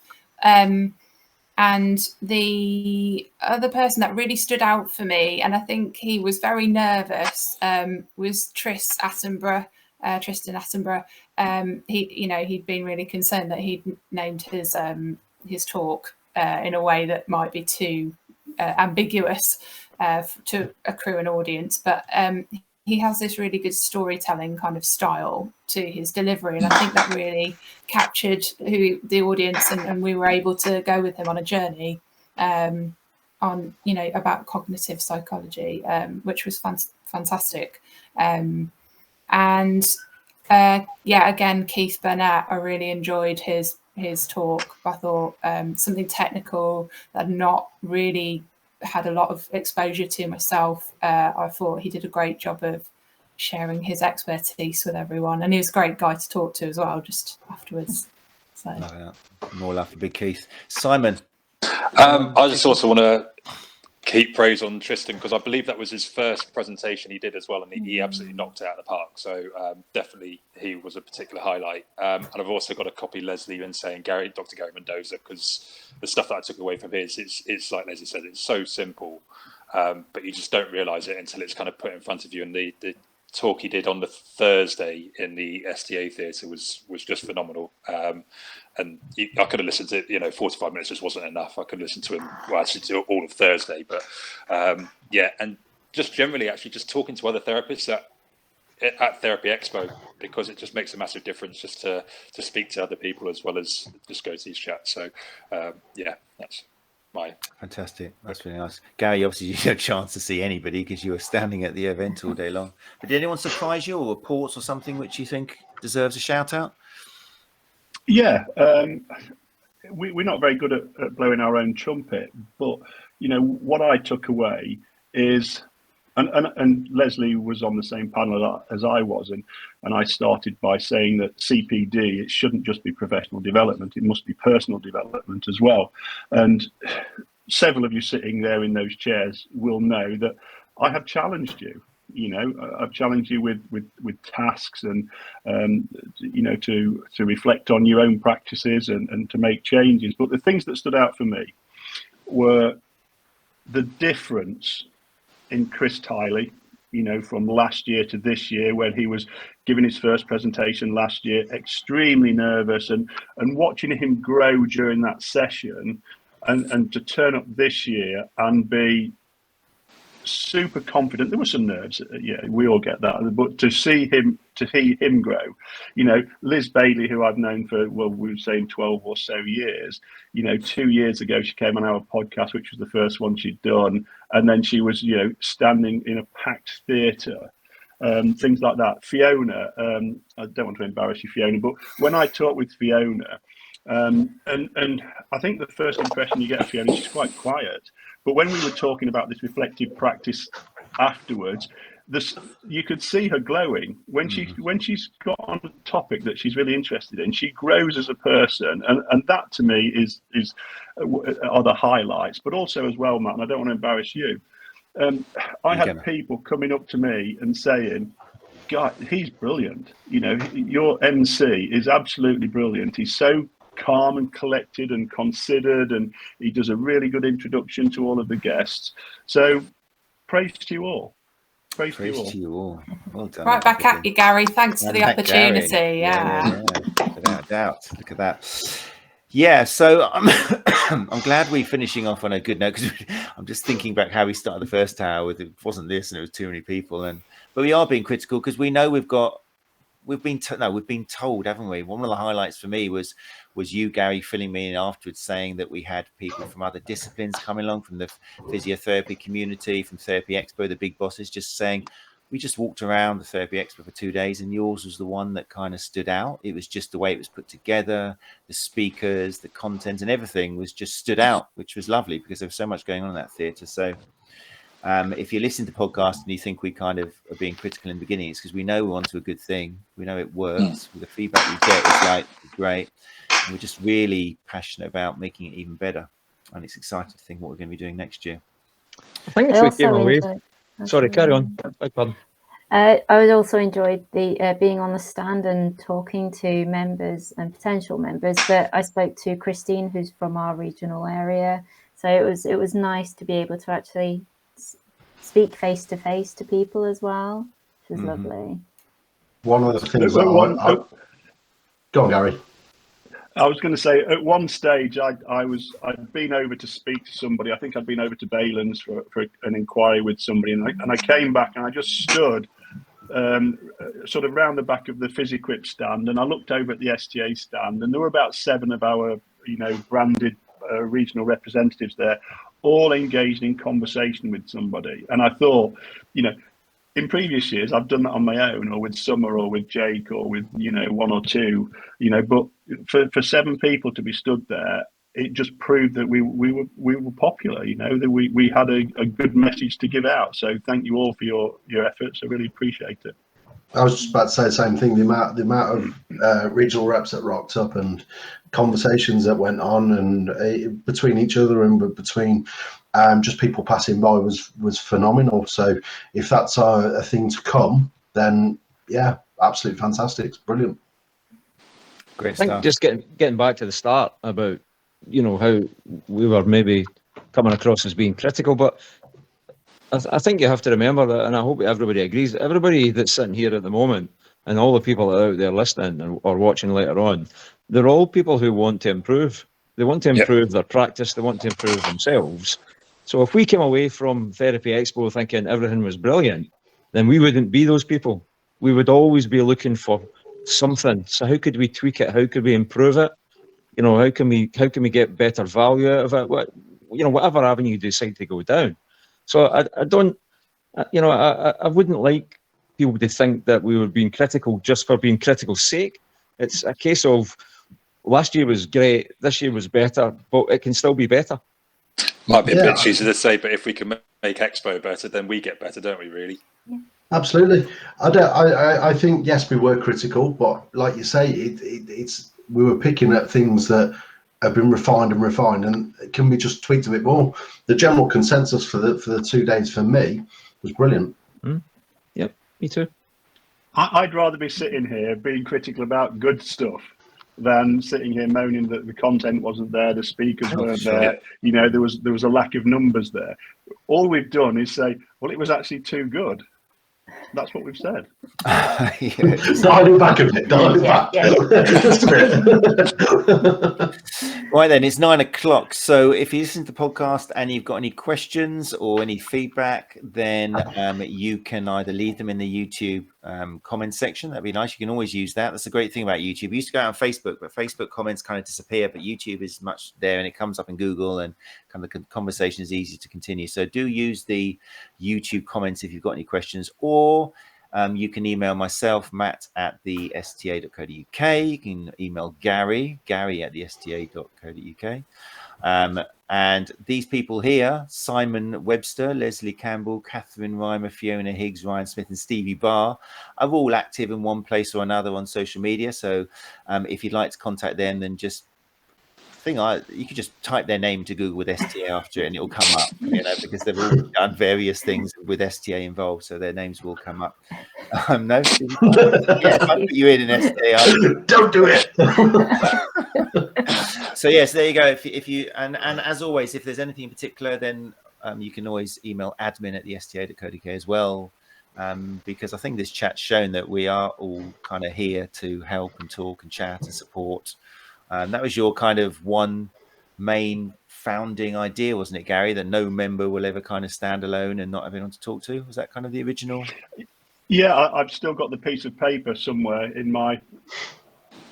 And the other person that really stood out for me, and I think he was very nervous, was Tristan Attenborough. He'd been really concerned that he'd named his talk in a way that might be too ambiguous to accrue an audience, but he has this really good storytelling kind of style to his delivery, and I think that really captured who the audience, and we were able to go with him on a journey on, you know, about cognitive psychology, which was fantastic. Again, Keith Burnett, I really enjoyed his talk. I thought something technical that I'd not really had a lot of exposure to myself. I thought he did a great job of sharing his expertise with everyone, and he was a great guy to talk to as well just afterwards. So more love for Big Keith. Simon, I just also want to keep praise on Tristan, because I believe that was his first presentation he did as well, and he absolutely knocked it out of the park. So definitely he was a particular highlight. And I've also got to copy Leslie in saying Dr. Gary Mendoza, because the stuff that I took away from his, it's like Leslie said, it's so simple, but you just don't realise it until it's kind of put in front of you. And the talk he did on the Thursday in the STA Theatre was just phenomenal. And I could have listened to, you know, 45 minutes just wasn't enough. I could listen to him, well, actually to all of Thursday, but and just generally actually just talking to other therapists at Therapy Expo, because it just makes a massive difference just to speak to other people as well as just go to these chats. So that's my fantastic. That's really nice. Gary, obviously you had a chance to see anybody because you were standing at the event all day long. But did anyone surprise you, or reports or something which you think deserves a shout out? Yeah, we're not very good at blowing our own trumpet, but you know what I took away is, and Leslie was on the same panel as I was, and I started by saying that CPD, it shouldn't just be professional development, it must be personal development as well. And several of you sitting there in those chairs will know that I have challenged you. You know, I've challenged you with tasks and, you know, to reflect on your own practices and to make changes. But the things that stood out for me were the difference in Chris Tiley, you know, from last year to this year, when he was giving his first presentation last year, extremely nervous, and watching him grow during that session, and to turn up this year and be super confident. There were some nerves, yeah, we all get that, but to see him grow, you know, Liz Bailey, who I've known for, well, we were saying 12 or so years, you know, 2 years ago she came on our podcast, which was the first one she'd done, and then she was, you know, standing in a packed theatre, things like that. Fiona, I don't want to embarrass you, Fiona, but when I talk with Fiona, and I think the first impression you get of Fiona, she's quite quiet. But when we were talking about this reflective practice afterwards, you could see her glowing when she's got on a topic that she's really interested in. She grows as a person, and that to me are the highlights. But also as well, Matt, and I don't want to embarrass you. I had people coming up to me and saying, "God, he's brilliant. You know, your MC is absolutely brilliant. He's so calm and collected and considered, and he does a really good introduction to all of the guests." So praise to you all. Praise to you all. Well done. Right back at you, Gary. Thanks for the opportunity. Gary. Yeah. Without a doubt. Look at that. Yeah, so I'm glad we're finishing off on a good note, because I'm just thinking back how we started the first hour with, it wasn't this and it was too many people, but we are being critical because we know we've been told, haven't we? One of the highlights for me was you, Gary, filling me in afterwards, saying that we had people from other disciplines coming along, from the physiotherapy community, from Therapy Expo, the big bosses, just saying, we just walked around the Therapy Expo for 2 days, and yours was the one that kind of stood out. It was just the way it was put together, the speakers, the content, and everything was just stood out, which was lovely because there was so much going on in that theatre. So If you listen to podcasts and you think we kind of are being critical in the beginning, it's because we know we're onto a good thing. We know it works. With the feedback we get, it's like great. And we're just really passionate about making it even better. And it's exciting to think what we're going to be doing next year. I think if we came away... Sorry, carry on. Beg pardon. I would also enjoy the being on the stand and talking to members and potential members. But I spoke to Christine, who's from our regional area, so it was nice to be able to actually speak face to face to people as well, which was lovely. One of the things that go on, Gary. I was going to say, at one stage, I'd been over to speak to somebody. I think I'd been over to Baylands for an inquiry with somebody, and I came back and I just stood sort of round the back of the PhysiQuip stand, and I looked over at the STA stand, and there were about 7 of our, branded regional representatives there, all engaged in conversation with somebody. And I thought, in previous years, I've done that on my own, or with Summer, or with Jake, or with 1 or 2, but for 7 people to be stood there, it just proved that we were popular. That we had a good message to give out. So thank you all for your efforts. I really appreciate it. I was just about to say the same thing. The amount of regional reps that rocked up and conversations that went on, and between each other and between just people passing by was phenomenal. So if that's a thing to come, then yeah, absolutely fantastic. It's brilliant. Great stuff. I think stuff. just getting back to the start about how we were maybe coming across as being critical, but I think you have to remember that, and I hope everybody agrees, everybody that's sitting here at the moment and all the people that are out there listening or watching later on, they're all people who want to improve. They want to improve their practice. They want to improve themselves. So if we came away from Therapy Expo thinking everything was brilliant, then we wouldn't be those people. We would always be looking for something. So how could we tweak it? How could we improve it? How can we get better value out of it? Whatever avenue you decide to go down. So I don't, I wouldn't like people to think that we were being critical just for being critical's sake. It's a case of last year was great, this year was better, but it can still be better. Might be a bit cheesy to say, but if we can make Expo better, then we get better, don't we, really? Yeah. Absolutely. I think, yes, we were critical, but like you say, it's we were picking at things that have been refined and can be just tweaked a bit more. The general consensus for the 2 days for me was brilliant. Yep, me too. I'd rather be sitting here being critical about good stuff than sitting here moaning that the content wasn't there, the speakers weren't there. There was a lack of numbers there. All we've done is say, well, it was actually too good. That's what we've said. Dial it back a bit. Just a bit. Right then, it's 9 o'clock. So if you listen to the podcast and you've got any questions or any feedback, then you can either leave them in the YouTube comments section. That'd be nice. You can always use that. That's a great thing about YouTube. We used to go out on Facebook, but Facebook comments kind of disappear. But YouTube is much there, and it comes up in Google, and kind of the conversation is easy to continue. So do use the YouTube comments if you've got any questions, or you can email myself, Matt, at the STA.co.uk. You can email Gary at the STA.co.uk. And these people here, Simon Webster, Leslie Campbell, Catherine Reimer, Fiona Higgs, Ryan Smith, and Stevie Barr, are all active in one place or another on social media. So if you'd like to contact them, then just you could just type their name to Google with STA after it, and it'll come up, because they've all done various things with STA involved, so their names will come up. No, yeah, I'll put you in STA. Don't do it. So yes, there you go. If you and as always, if there's anything in particular, then you can always email admin at the STA.co.uk as well, because I think this chat's shown that we are all kind of here to help and talk and chat and support. That was your kind of one main founding idea, wasn't it, Gary? That no member will ever kind of stand alone and not have anyone to talk to. Was that kind of the original? Yeah, I've still got the piece of paper somewhere in my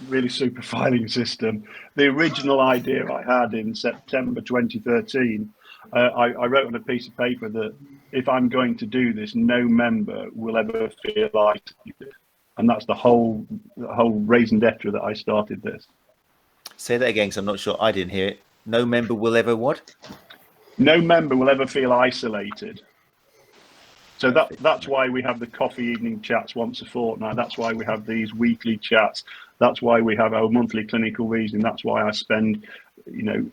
really super filing system. The original idea I had in September 2013, I wrote on a piece of paper that if I'm going to do this, no member will ever feel isolated. And that's the whole raison d'etre that I started this. Say that again, because I'm not sure I didn't hear it. No member will ever what? No member will ever feel isolated. So that's why we have the coffee evening chats once a fortnight. That's why we have these weekly chats. That's why we have our monthly clinical reasoning. That's why I spend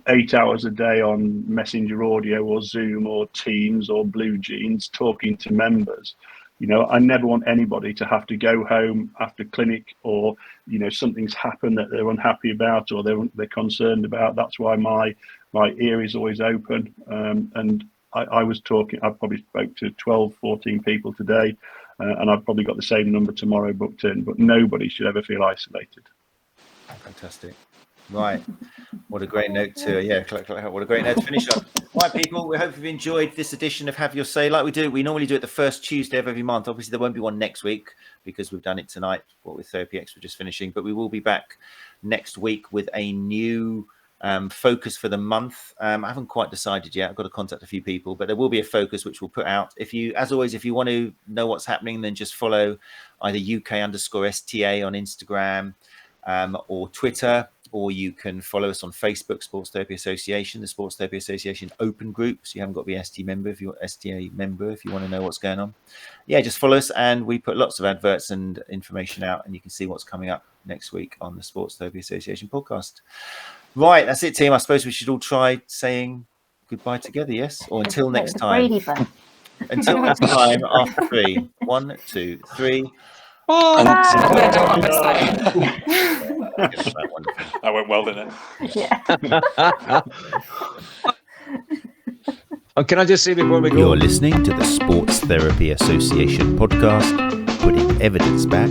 8 hours a day on Messenger audio or Zoom or Teams or Blue Jeans talking to members. I never want anybody to have to go home after clinic, or something's happened that they're unhappy about or they're concerned about. That's why my ear is always open. And I probably spoke to 12, 14 people today, and I've probably got the same number tomorrow booked in, but nobody should ever feel isolated. Fantastic. Right. What a great note what a great note to finish on. Right, people, we hope you've enjoyed this edition of Have Your Say. Like we normally do it the first Tuesday of every month. Obviously, there won't be one next week because we've done it tonight, with Therapy Expo just finishing. But we will be back next week with a new focus for the month. I haven't quite decided yet. I've got to contact a few people, but there will be a focus which we'll put out. As always, if you want to know what's happening, then just follow either UK_STA on Instagram or Twitter, or you can follow us on Facebook, Sports Therapy Association, the Sports Therapy Association Open Group. So you haven't got to be an STA member if you want to know what's going on. Yeah, just follow us, and we put lots of adverts and information out, and you can see what's coming up next week on the Sports Therapy Association podcast. Right, that's it, team. I suppose we should all try saying goodbye together, yes? Or until next time. Until next time, after 3. 1, 2, 3. That went well, didn't it? Yeah. And can I just say before we go, You're listening to the Sports Therapy Association podcast, putting evidence back